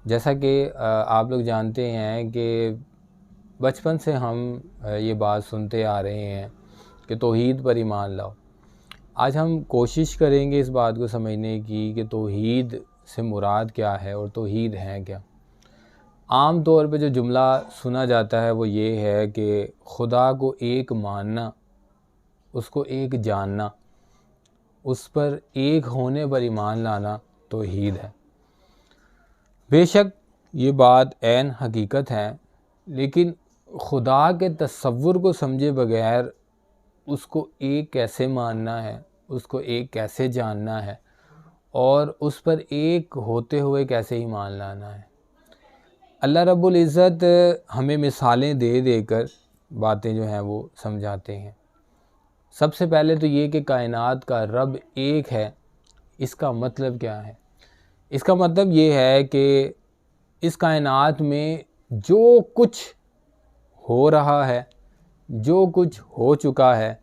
जैसा कि आप लोग जानते हैं कि बचपन से हम ये बात सुनते आ रहे हैं कि तौहीद पर ईमान लाओ। आज हम कोशिश करेंगे इस बात को समझने की कि तौहीद से मुराद क्या है और तौहीद है क्या। आम तौर पे जो जुमला सुना जाता है वो ये है कि खुदा को एक मानना, उसको एक जानना, उस पर एक होने पर ईमान लाना तौहीद है। बेशक ये बात ऐन हकीकत है, लेकिन खुदा के तसव्वुर को समझे बगैर उसको एक कैसे मानना है, उसको एक कैसे जानना है और उस पर एक होते हुए कैसे ईमान लाना है। अल्लाह रब्बुल इज़्ज़त हमें मिसालें दे देकर बातें जो हैं वो समझाते हैं। सबसे पहले तो ये कि कायनात का रब एक है। इसका मतलब क्या है? इसका मतलब ये है कि इस कायनात में जो कुछ हो रहा है, जो कुछ हो चुका है,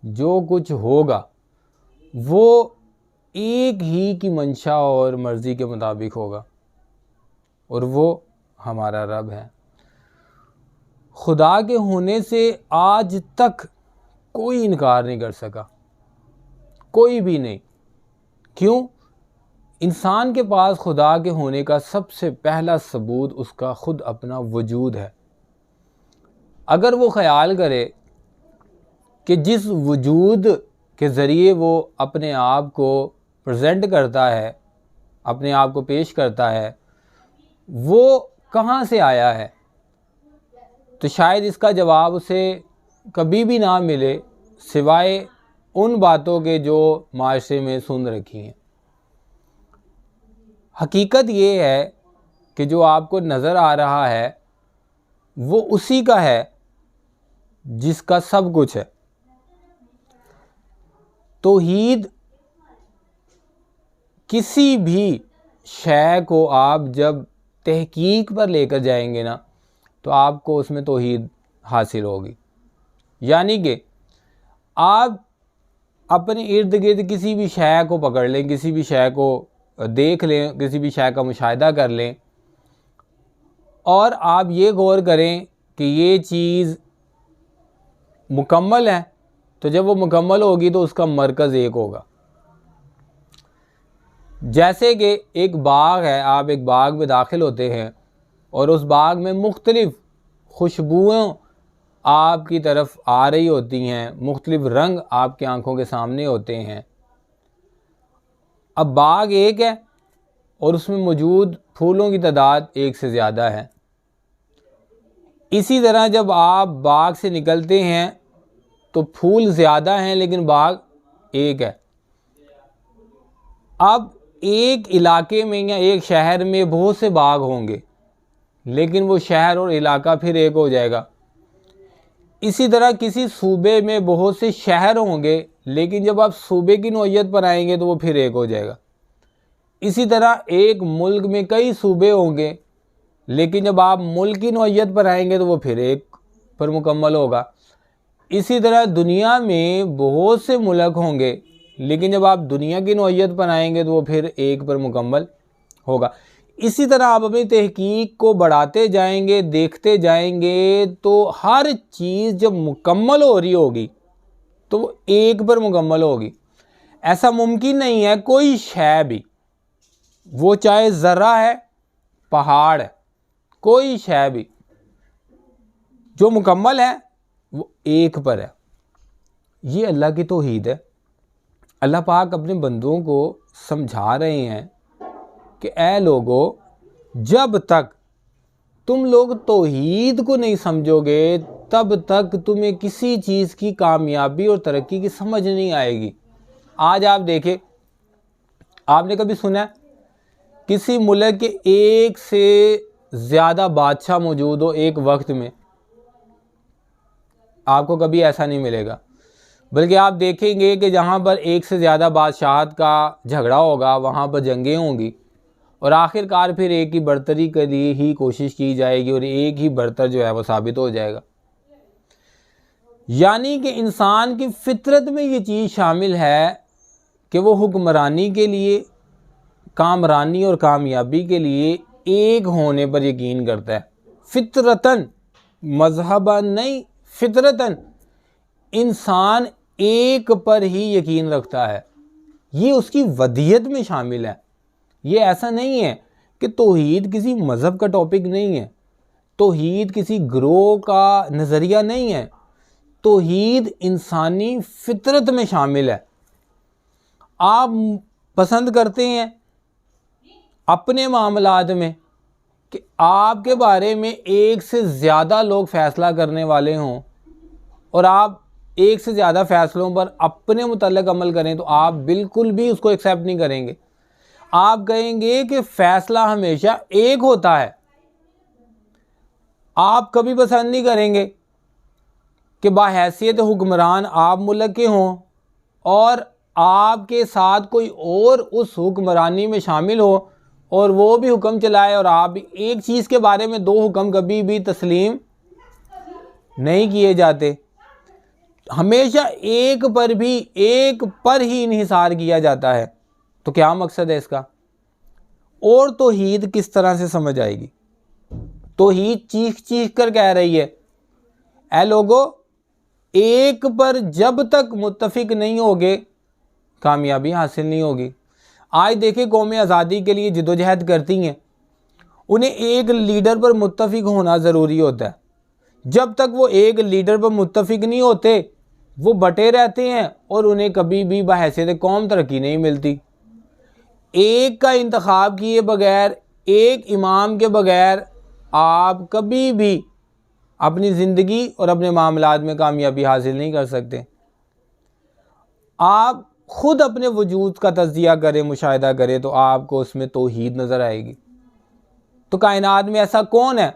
जो कुछ होगा, वो एक ही की मंशा और मर्ज़ी के मुताबिक होगा और वो हमारा रब है। खुदा के होने से आज तक कोई इनकार नहीं कर सका, कोई भी नहीं। क्यों? इंसान के पास खुदा के होने का सबसे पहला सबूत उसका ख़ुद अपना वजूद है। अगर वो ख़याल करे कि जिस वजूद के ज़रिए वो अपने आप को प्रेजेंट करता है, अपने आप को पेश करता है, वो कहाँ से आया है, तो शायद इसका जवाब उसे कभी भी ना मिले सिवाय उन बातों के जो माशरे में सुन रखी हैं। हकीकत ये है कि जो आपको नज़र आ रहा है वो उसी का है जिसका सब कुछ है। तौहीद किसी भी शय को आप जब तहकीक पर लेकर जाएंगे ना, तो आपको उसमें तौहीद हासिल होगी। यानी कि आप अपने इर्द गिर्द किसी भी शय को पकड़ लें, किसी भी शय को देख लें, किसी भी शय का मुशाहिदा कर लें और आप ये गौर करें कि ये चीज़ मुकम्मल है, तो जब वो मुकम्मल होगी तो उसका मरकज़ एक होगा। जैसे कि एक बाग है, आप एक बाग में दाखिल होते हैं और उस बाग में मुख्तलिफ़ खुशबुएं आपकी तरफ आ रही होती हैं, मुख्तलिफ़ रंग आपकी आंखों के सामने होते हैं। अब बाग एक है और उसमें मौजूद फूलों की तादाद एक से ज़्यादा है। इसी तरह जब आप बाग से निकलते हैं तो फूल ज़्यादा हैं लेकिन बाग एक है। अब एक इलाके में या एक शहर में बहुत से बाग होंगे, लेकिन वो शहर और इलाका फिर एक हो जाएगा। इसी तरह किसी सूबे में बहुत से शहर होंगे, लेकिन जब आप सूबे की नौइयत पर आएंगे तो वो फिर एक हो जाएगा। इसी तरह एक मुल्क में कई सूबे होंगे, लेकिन जब आप मुल्क की नौइयत पर आएंगे तो वो फिर एक पर मुकम्मल होगा। इसी तरह दुनिया में बहुत से मुल्क होंगे, लेकिन जब आप दुनिया की नौइयत पर आएंगे तो वो फिर एक पर मुकम्मल होगा। इसी तरह आप अपनी तहकीक को बढ़ाते जाएंगे, देखते जाएंगे, तो हर चीज़ जब मुकम्मल हो रही होगी तो वो एक पर मुकम्मल होगी। ऐसा मुमकिन नहीं है कोई शय भी, वो चाहे ज़र्रा है, पहाड़ है, कोई शय भी जो मुकम्मल है वो एक पर है। ये अल्लाह की तौहीद है। अल्लाह पाक अपने बंदों को समझा रहे हैं कि ऐ लोगों, जब तक तुम लोग तौहीद को नहीं समझोगे तब तक तुम्हें किसी चीज़ की कामयाबी और तरक्की की समझ नहीं आएगी। आज आप देखें, आपने कभी सुना है किसी मुल्क के एक से ज़्यादा बादशाह मौजूद हो एक वक्त में? आपको कभी ऐसा नहीं मिलेगा। बल्कि आप देखेंगे कि जहाँ पर एक से ज़्यादा बादशाहत का झगड़ा होगा वहाँ पर जंगें होंगी और आखिरकार फिर एक की बर्तरी के लिए ही कोशिश की जाएगी और एक ही बर्तर जो है वो साबित हो जाएगा। यानी कि इंसान की फितरत में ये चीज़ शामिल है कि वो हुक्मरानी के लिए, कामरानी और कामयाबी के लिए एक होने पर यकीन करता है, फितरतन, मजहबन नहीं, फितरतन इंसान एक पर ही यकीन रखता है। ये उसकी वदियत में शामिल है। ये ऐसा नहीं है कि तौहीद किसी मज़हब का टॉपिक नहीं है, तौहीद किसी ग्रोह का नज़रिया नहीं है, तौहीद इंसानी फितरत में शामिल है। आप पसंद करते हैं अपने मामलात में कि आपके बारे में एक से ज़्यादा लोग फ़ैसला करने वाले हों और आप एक से ज़्यादा फ़ैसलों पर अपने मुतल्लिक़ अमल करें, तो आप बिल्कुल भी उसको एक्सेप्ट नहीं करेंगे। आप कहेंगे कि फ़ैसला हमेशा एक होता है। आप कभी पसंद नहीं करेंगे कि बाहैसियत हुक्मरान आप मुल्क के हों और आपके साथ कोई और उस हुक्मरानी में शामिल हो और वो भी हुक्म चलाए और आप भी। एक चीज़ के बारे में दो हुक्म कभी भी तस्लीम नहीं किए जाते। हमेशा एक पर ही इन्हिसार किया जाता है। तो क्या मकसद है इसका? और तौहीद किस तरह से समझ आएगी? तौहीद चीख चीख कर कह रही है, ऐ लोगो, एक पर जब तक मुत्तफिक नहीं होगे कामयाबी हासिल नहीं होगी। आज देखिए कौमें आज़ादी के लिए जिदोजहद करती हैं, उन्हें एक लीडर पर मुत्तफिक होना ज़रूरी होता है। जब तक वो एक लीडर पर मुत्तफिक नहीं होते वो बटे रहते हैं और उन्हें कभी भी बहैसियत कौम तरक्की नहीं मिलती। एक का इंतखाब किए बगैर, एक इमाम के बगैर आप कभी भी अपनी ज़िंदगी और अपने मामलात में कामयाबी हासिल नहीं कर सकते। आप ख़ुद अपने वजूद का तज़किया करें, मुशाहिदा करें, तो आपको उसमें तौहीद नज़र आएगी। तो कायनात में ऐसा कौन है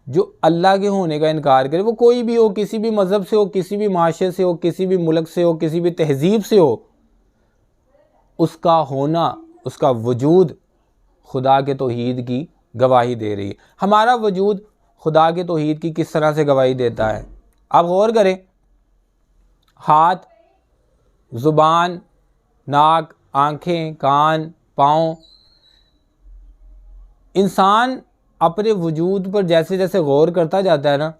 जो अल्लाह के होने का इनकार करे? वो कोई भी हो, किसी भी मज़हब से हो, किसी भी माशरे से हो, किसी भी मुल्क से हो, किसी भी तहज़ीब से हो, उसका होना, उसका वजूद खुदा के तौहीद की गवाही दे रही है। हमारा वजूद खुदा के तौहीद की किस तरह से गवाही देता है? आप गौर करें, हाथ, ज़ुबान, नाक, आँखें, कान, पाँव, इंसान अपने वजूद पर जैसे जैसे गौर करता जाता है ना,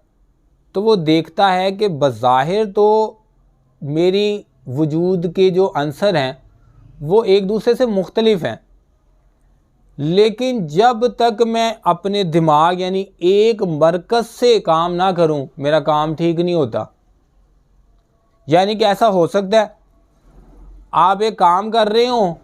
तो वो देखता है कि बज़ाहिर तो मेरी वजूद के जो अंसर हैं वो एक दूसरे से मुख्तलिफ हैं, लेकिन जब तक मैं अपने दिमाग यानी एक मरकज़ से काम ना करूं, मेरा काम ठीक नहीं होता। यानी कि ऐसा हो सकता है आप एक काम कर रहे हों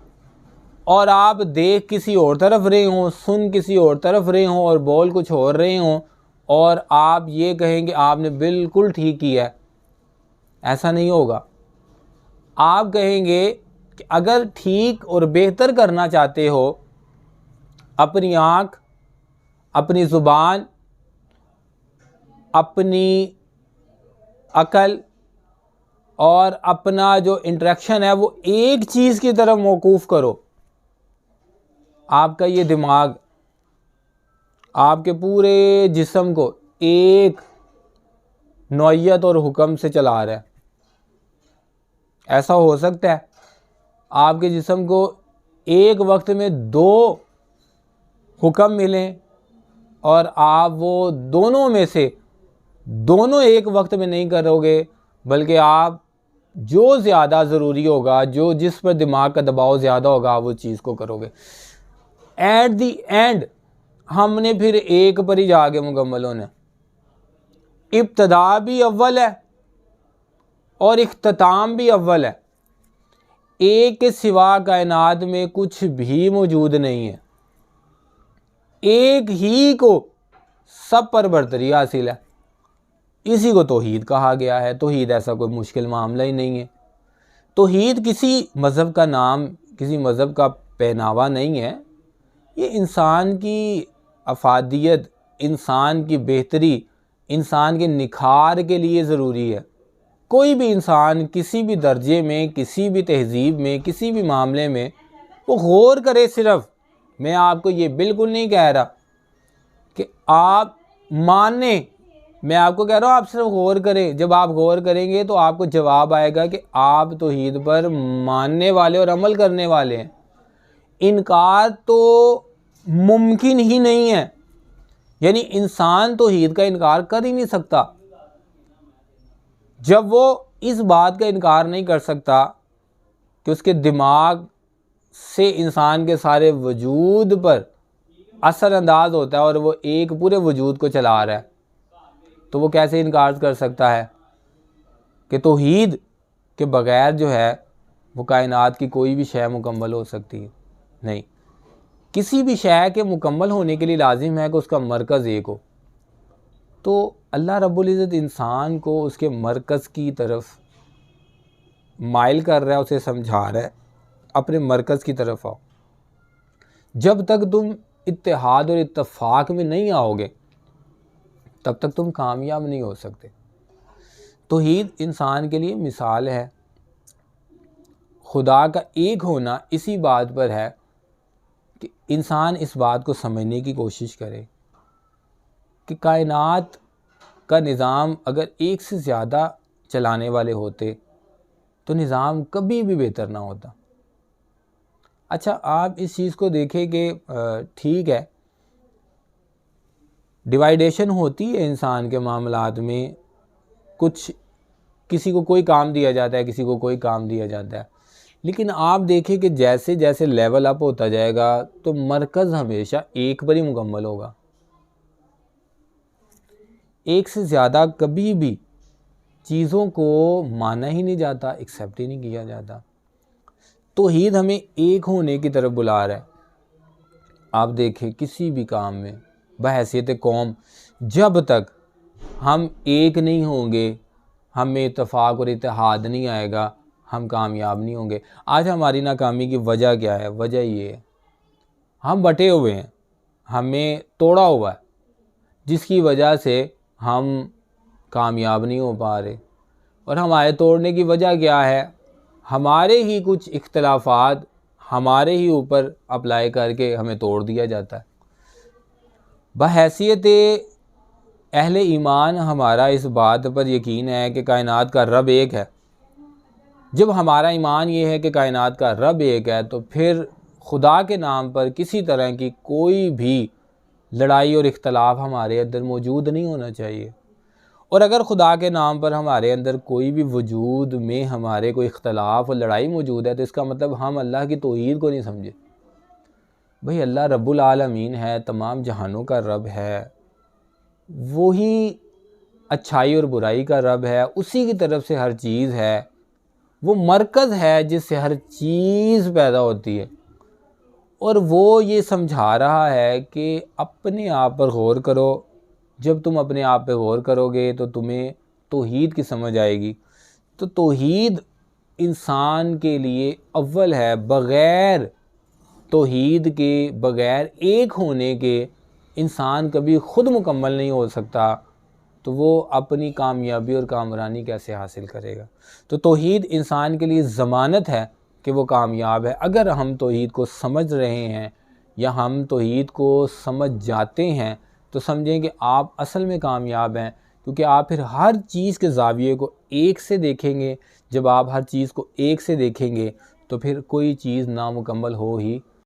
और आप देख किसी और तरफ रहे हों, सुन किसी और तरफ रहे हों और बोल कुछ और रहे हों, और आप ये कहें कि आपने बिल्कुल ठीक किया है। ऐसा नहीं होगा। आप कहेंगे कि अगर ठीक और बेहतर करना चाहते हो, अपनी आँख, अपनी ज़ुबान, अपनी अकल और अपना जो इंटरेक्शन है वो एक चीज़ की तरफ मौकूफ़ करो। आपका ये दिमाग आपके पूरे जिस्म को एक नौइयत और हुक्म से चला रहा है। ऐसा हो सकता है आपके जिस्म को एक वक्त में दो हुक्म मिलें और आप वो दोनों में से दोनों एक वक्त में नहीं करोगे, बल्कि आप जो ज़्यादा ज़रूरी होगा, जो जिस पर दिमाग का दबाव ज़्यादा होगा, आप वो चीज़ को करोगे। एट दी एंड हमने फिर एक पर ही जाके मुकम्मल होना। इब्तदा भी अव्वल है और इख्तिताम भी अव्वल है। एक के सिवा कायनात में कुछ भी मौजूद नहीं है। एक ही को सब पर बरतरी हासिल है। इसी को तौहीद कहा गया है। तौहीद ऐसा कोई मुश्किल मामला ही नहीं है। तौहीद किसी मज़हब का नाम, किसी मज़हब का पहनावा नहीं है। ये इंसान की अफादियत, इंसान की बेहतरी, इंसान के निखार के लिए ज़रूरी है। कोई भी इंसान किसी भी दर्जे में, किसी भी तहज़ीब में, किसी भी मामले में वो गौर करे। सिर्फ मैं आपको ये बिल्कुल नहीं कह रहा कि आप माने, मैं आपको कह रहा हूँ आप सिर्फ गौर करें। जब आप गौर करेंगे तो आपको जवाब आएगा कि आप तौहीद पर मानने वाले और अमल करने वाले हैं। इनकार तो मुमकिन ही नहीं है। यानी इंसान तौहीद का इनकार कर ही नहीं सकता। जब वो इस बात का इनकार नहीं कर सकता कि उसके दिमाग से इंसान के सारे वजूद पर असर अंदाज होता है और वो एक पूरे वजूद को चला रहा है, तो वो कैसे इनकार कर सकता है कि तौहीद के बग़ैर जो है वो कायनात की कोई भी शय मुकम्मल हो सकती है? नहीं। किसी भी शय के मुकम्मल होने के लिए लाजिम है कि उसका मरकज़ एक हो। तो अल्लाह रब्बुल इज़्ज़त इंसान को उसके मरकज़ की तरफ माइल कर रहा है, उसे समझा रहा है अपने मरकज़ की तरफ आओ। जब तक तुम इत्तेहाद और इत्तफाक में नहीं आओगे तब तक तुम कामयाब नहीं हो सकते। तौहीद इंसान के लिए मिसाल है। खुदा का एक होना इसी बात पर है कि इंसान इस बात को समझने की कोशिश करे कि कायनात का निज़ाम अगर एक से ज़्यादा चलाने वाले होते तो निज़ाम कभी भी बेहतर ना होता। अच्छा, आप इस चीज़ को देखें कि ठीक है, डिवाइडेशन होती है इंसान के मामलात में। कुछ किसी को कोई काम दिया जाता है, किसी को कोई काम दिया जाता है, लेकिन आप देखें कि जैसे जैसे लेवल अप होता जाएगा तो मरकज़ हमेशा एक पर ही मुकम्मल होगा। एक से ज़्यादा कभी भी चीज़ों को माना ही नहीं जाता, एक्सेप्ट ही नहीं किया जाता। तौहीद हमें एक होने की तरफ बुला रहा है। आप देखें किसी भी काम में बहैसियत कौम जब तक हम एक नहीं होंगे, हम में इत्तेफाक और इत्तेहाद नहीं आएगा, हम कामयाब नहीं होंगे। आज हमारी नाकामी की वजह क्या है? वजह ये है, हम बटे हुए हैं, हमें तोड़ा हुआ है, जिसकी वजह से हम कामयाब नहीं हो पा रहे। और हमारे तोड़ने की वजह क्या है? हमारे ही कुछ इख्तलाफात हमारे ही ऊपर अप्लाई करके हमें तोड़ दिया जाता है। बहैसियत अहले ईमान हमारा इस बात पर यकीन है कि कायनात का रब एक है। जब हमारा ईमान ये है कि कायनात का रब एक है तो फिर खुदा के नाम पर किसी तरह की कोई भी लड़ाई और इख्तलाफ हमारे अंदर मौजूद नहीं होना चाहिए। और अगर खुदा के नाम पर हमारे अंदर कोई भी वजूद में हमारे कोई इख्तलाफ और लड़ाई मौजूद है तो इसका मतलब हम अल्लाह की तौहीद को नहीं समझे। भाई, अल्लाह रब्बुल आलमीन है, तमाम जहानों का रब है, वही अच्छाई और बुराई का रब है, उसी की तरफ से हर चीज़ है, वो मरकज़ है जिससे हर चीज़ पैदा होती है। और वो ये समझा रहा है कि अपने आप पर गौर करो। जब तुम अपने आप पे गौर करोगे तो तुम्हें तौहीद की समझ आएगी। तो तौहीद इंसान के लिए अव्वल है। बग़ैर तौहीद के, बग़ैर एक होने के इंसान कभी ख़ुद मुकम्मल नहीं हो सकता, तो वो अपनी कामयाबी और कामरानी कैसे हासिल करेगा? तो तौहीद इंसान के लिए ज़मानत है कि वो कामयाब है। अगर हम तौहीद को समझ रहे हैं या हम तौहीद को समझ जाते हैं तो समझें कि आप असल में कामयाब हैं, क्योंकि आप फिर हर चीज़ के ज़ाविये को एक से देखेंगे। जब आप हर चीज़ को एक से देखेंगे तो फिर कोई चीज़ नामुकम्मल हो ही